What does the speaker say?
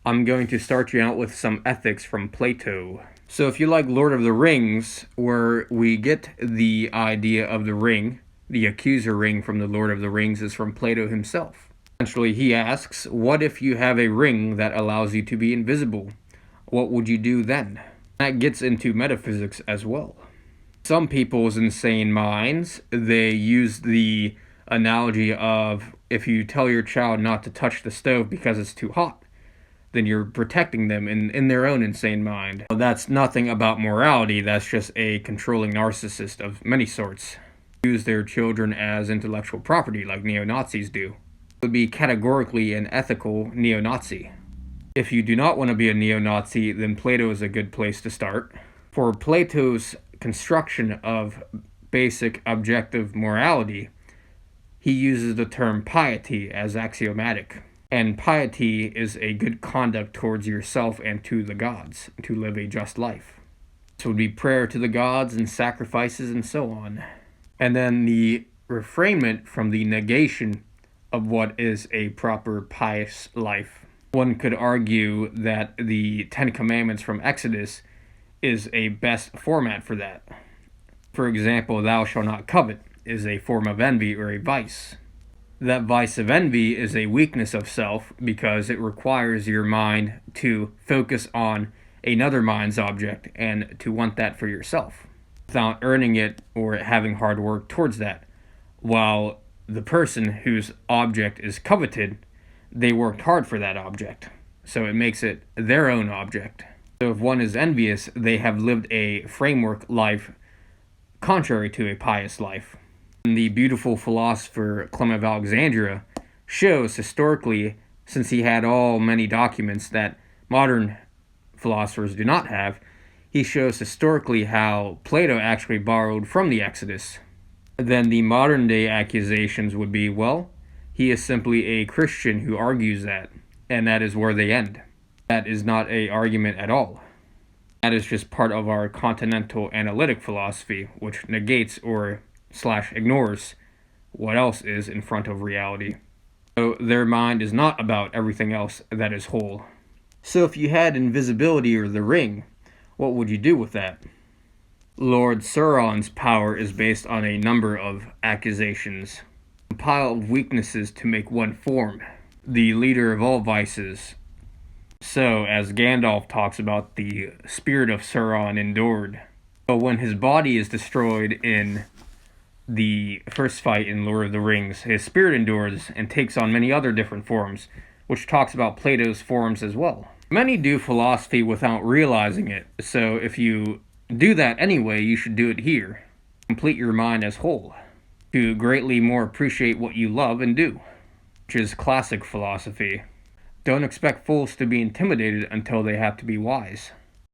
I'm going to start you out with some ethics from Plato. So if you like Lord of the Rings, where we get the idea of the ring, the accuser ring from the Lord of the Rings is from Plato himself. Essentially, he asks, what if you have a ring that allows you to be invisible? What would you do then? That gets into metaphysics as well. Some people's insane minds, they use the analogy of if you tell your child not to touch the stove because it's too hot, then you're protecting them in their own insane mind. That's nothing about morality, that's just a controlling narcissist of many sorts. Use their children as intellectual property like neo-Nazis do. It would be categorically an ethical neo-Nazi. If you do not want to be a neo-Nazi, then Plato is a good place to start. For Plato's construction of basic objective morality, he uses the term piety as axiomatic. And piety is a good conduct towards yourself and to the gods, to live a just life. This would be prayer to the gods and sacrifices and so on. And then the refrainment from the negation of what is a proper pious life. One could argue that the Ten Commandments from Exodus is a best format for that. For example, thou shalt not covet is a form of envy or a vice. That vice of envy is a weakness of self because it requires your mind to focus on another mind's object and to want that for yourself without earning it or having hard work towards that. While the person whose object is coveted, they worked hard for that object, so it makes it their own object. So if one is envious, they have lived a framework life contrary to a pious life. The beautiful philosopher Clement of Alexandria shows historically, since he had many documents that modern philosophers do not have, he shows historically how Plato actually borrowed from the Exodus. Then the modern day accusations would be, well, he is simply a Christian who argues that, and that is where they end. That is not an argument at all. That is just part of our continental analytic philosophy, which negates or ignores what else is in front of reality. So their mind is not about everything else that is whole. So if you had invisibility or the ring, what would you do with that? Lord Sauron's power is based on a number of accusations. A pile of weaknesses to make one form. The leader of all vices. So, as Gandalf talks about, the spirit of Sauron endured. But when his body is destroyed in the first fight in Lord of the Rings, his spirit endures and takes on many other different forms, which talks about Plato's forms as well. Many do philosophy without realizing it, so if you do that anyway, you should do it here. Complete your mind as whole, to greatly more appreciate what you love and do, which is classic philosophy. Don't expect fools to be intimidated until they have to be wise.